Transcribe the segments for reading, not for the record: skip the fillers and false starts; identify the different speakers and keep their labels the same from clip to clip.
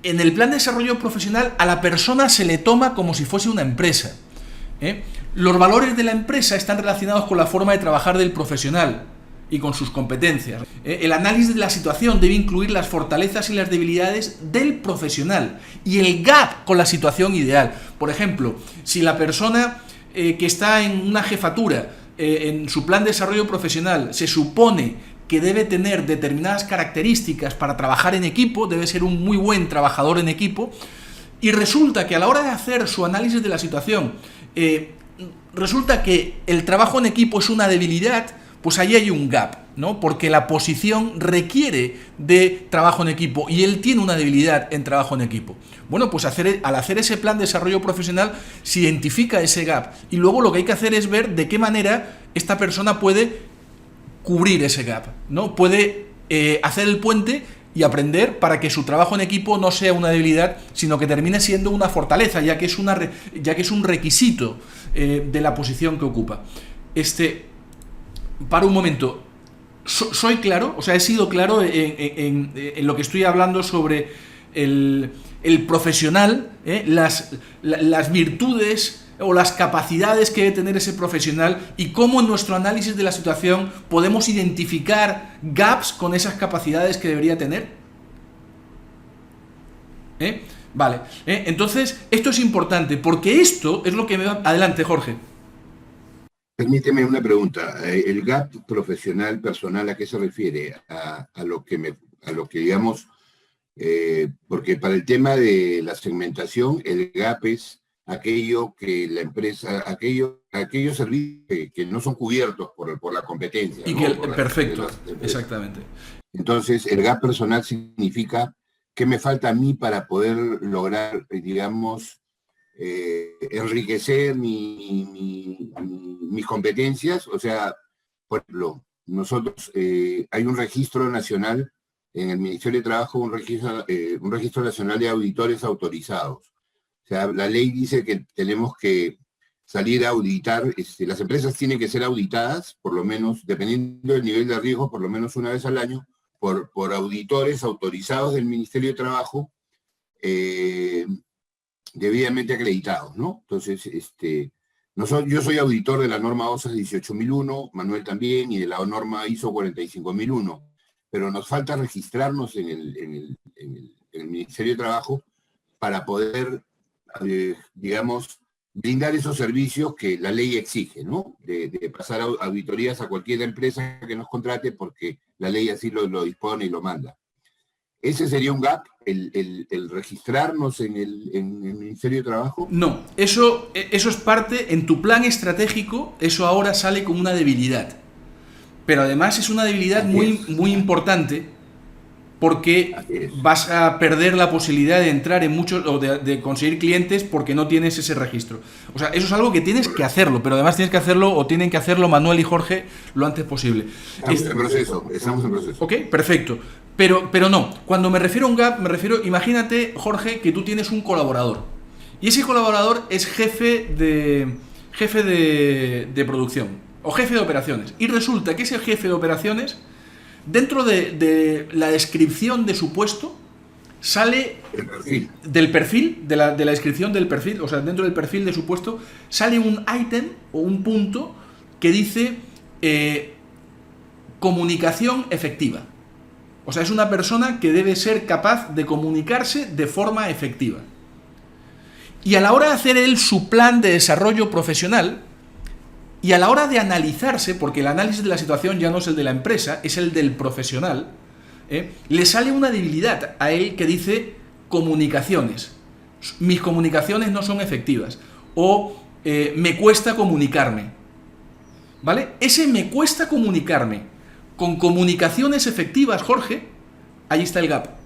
Speaker 1: en el plan de desarrollo profesional a la persona se le toma como si fuese una empresa. Los valores de la empresa están relacionados con la forma de trabajar del profesional y con sus competencias. El análisis de la situación debe incluir las fortalezas y las debilidades del profesional y el gap con la situación ideal. Por ejemplo, si la persona que está en una jefatura, en su plan de desarrollo profesional, se supone que debe tener determinadas características para trabajar en equipo, debe ser un muy buen trabajador en equipo, y resulta que a la hora de hacer su análisis de la situación, resulta que el trabajo en equipo es una debilidad, pues ahí hay un gap, ¿no? Porque la posición requiere de trabajo en equipo y él tiene una debilidad en trabajo en equipo. Bueno, pues al hacer ese plan de desarrollo profesional se identifica ese gap y luego lo que hay que hacer es ver de qué manera esta persona puede cubrir ese gap, ¿no? Puede hacer el puente y aprender para que su trabajo en equipo no sea una debilidad, sino que termine siendo una fortaleza, ya que es un requisito de la posición que ocupa. Para un momento, soy claro, o sea, he sido claro en lo que estoy hablando sobre el profesional, las virtudes o las capacidades que debe tener ese profesional y cómo en nuestro análisis de la situación podemos identificar gaps con esas capacidades que debería tener. Vale, entonces esto es importante porque esto es lo que me va... Adelante, Jorge.
Speaker 2: Permíteme una pregunta. ¿El gap profesional personal a qué se refiere? A lo que digamos, porque para el tema de la segmentación, el gap es aquello que la empresa, aquellos servicios que no son cubiertos por la competencia.
Speaker 1: Y
Speaker 2: ¿no?
Speaker 1: que perfecto, exactamente.
Speaker 2: Entonces, el gap personal significa qué me falta a mí para poder lograr, digamos, enriquecer mis competencias. O sea, por ejemplo, nosotros hay un registro nacional en el Ministerio de Trabajo, un registro nacional de auditores autorizados. O sea, la ley dice que tenemos que salir a auditar, las empresas tienen que ser auditadas, por lo menos, dependiendo del nivel de riesgo, por lo menos una vez al año, por auditores autorizados del Ministerio de Trabajo, debidamente acreditados, ¿no? Entonces, yo soy auditor de la norma OSA 18001, Manuel también, y de la norma ISO 45001, pero nos falta registrarnos en el Ministerio de Trabajo para poder, digamos, brindar esos servicios que la ley exige, ¿no? De pasar auditorías a cualquier empresa que nos contrate porque la ley así lo dispone y lo manda. ¿Ese sería un gap, el registrarnos en el Ministerio de Trabajo?
Speaker 1: No, eso es parte, en tu plan estratégico, eso ahora sale como una debilidad. Pero además es una debilidad muy importante porque vas a perder la posibilidad de entrar en muchos, o de conseguir clientes porque no tienes ese registro. O sea, eso es algo que tienes que hacerlo, pero además tienes que hacerlo, o tienen que hacerlo Manuel y Jorge lo antes posible.
Speaker 2: Estamos en proceso.
Speaker 1: Ok, perfecto. Pero no, cuando me refiero a un gap, imagínate, Jorge, que tú tienes un colaborador. Y ese colaborador es jefe de producción o jefe de operaciones. Y resulta que ese jefe de operaciones, dentro de la descripción de su puesto, sale del perfil, de la descripción del perfil, o sea, dentro del perfil de su puesto, sale un ítem o un punto que dice comunicación efectiva. O sea, es una persona que debe ser capaz de comunicarse de forma efectiva. Y a la hora de hacer él su plan de desarrollo profesional, y a la hora de analizarse, porque el análisis de la situación ya no es el de la empresa, es el del profesional, le sale una debilidad a él que dice comunicaciones. Mis comunicaciones no son efectivas. O me cuesta comunicarme. ¿Vale? Ese me cuesta comunicarme con comunicaciones efectivas, Jorge, ahí está el gap.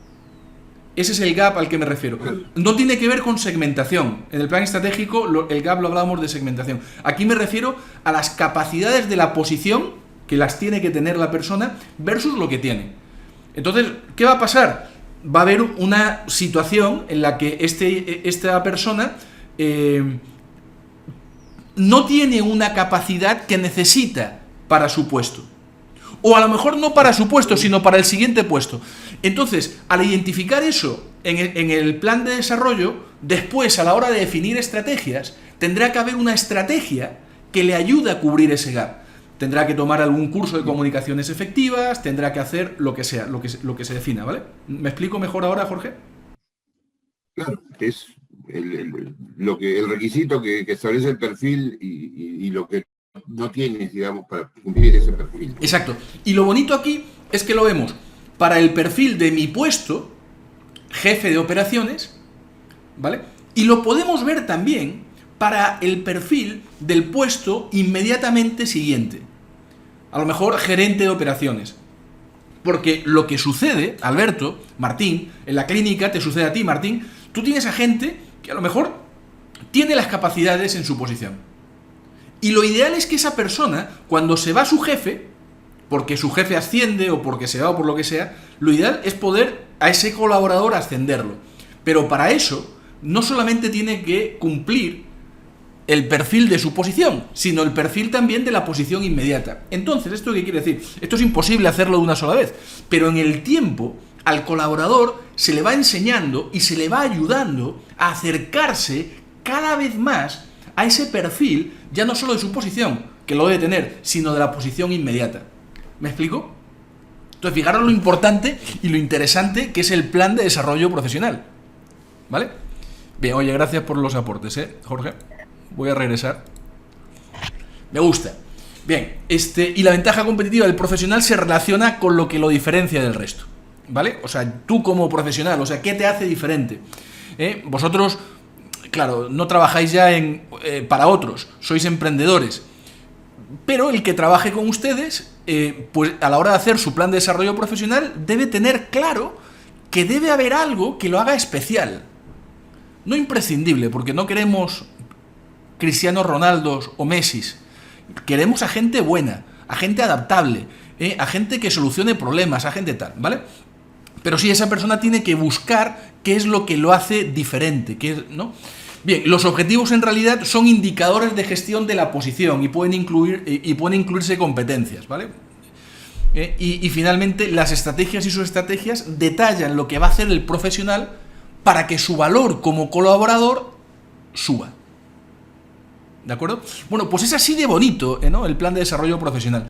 Speaker 1: Ese es el gap al que me refiero. No tiene que ver con segmentación. En el plan estratégico el gap lo hablábamos de segmentación. Aquí me refiero a las capacidades de la posición, que las tiene que tener la persona, versus lo que tiene. Entonces, ¿qué va a pasar? Va a haber una situación en la que esta persona no tiene una capacidad que necesita para su puesto. O a lo mejor no para su puesto, sino para el siguiente puesto. Entonces, al identificar eso en el plan de desarrollo, después a la hora de definir estrategias, tendrá que haber una estrategia que le ayude a cubrir ese gap. Tendrá que tomar algún curso de comunicaciones efectivas, tendrá que hacer lo que sea, lo que se defina, ¿vale? ¿Me explico mejor ahora, Jorge?
Speaker 2: Claro, es el requisito que establece el perfil y lo que no tienes, digamos, para cumplir ese perfil.
Speaker 1: Exacto. Y lo bonito aquí es que lo vemos para el perfil de mi puesto, jefe de operaciones, ¿vale? Y lo podemos ver también para el perfil del puesto inmediatamente siguiente. A lo mejor gerente de operaciones. Porque lo que sucede, Alberto, Martín, en la clínica te sucede a ti, Martín, tú tienes a gente que a lo mejor tiene las capacidades en su posición. Y lo ideal es que esa persona, cuando se va su jefe, porque su jefe asciende o porque se va o por lo que sea, lo ideal es poder a ese colaborador ascenderlo. Pero para eso, no solamente tiene que cumplir el perfil de su posición, sino el perfil también de la posición inmediata. Entonces, ¿esto qué quiere decir? Esto es imposible hacerlo de una sola vez, pero en el tiempo al colaborador se le va enseñando y se le va ayudando a acercarse cada vez más a ese perfil, ya no solo de su posición, que lo debe tener, sino de la posición inmediata. ¿Me explico? Entonces, fijaros lo importante y lo interesante que es el plan de desarrollo profesional. ¿Vale? Bien, oye, gracias por los aportes, Jorge. Voy a regresar. Me gusta. Bien, y la ventaja competitiva del profesional se relaciona con lo que lo diferencia del resto, ¿vale? O sea, tú como profesional, o sea, ¿qué te hace diferente? Vosotros, claro, no trabajáis ya para otros, sois emprendedores, pero el que trabaje con ustedes, pues a la hora de hacer su plan de desarrollo profesional, debe tener claro que debe haber algo que lo haga especial. No imprescindible, porque no queremos Cristiano Ronaldos o Messis. Queremos a gente buena, a gente adaptable, a gente que solucione problemas, a gente tal, ¿vale? Pero sí, esa persona tiene que buscar qué es lo que lo hace diferente, ¿no? Bien, los objetivos en realidad son indicadores de gestión de la posición y pueden incluirse competencias, ¿vale? Y finalmente, las estrategias y subestrategias detallan lo que va a hacer el profesional para que su valor como colaborador suba. ¿De acuerdo? Bueno, pues es así de bonito, ¿no? El plan de desarrollo profesional.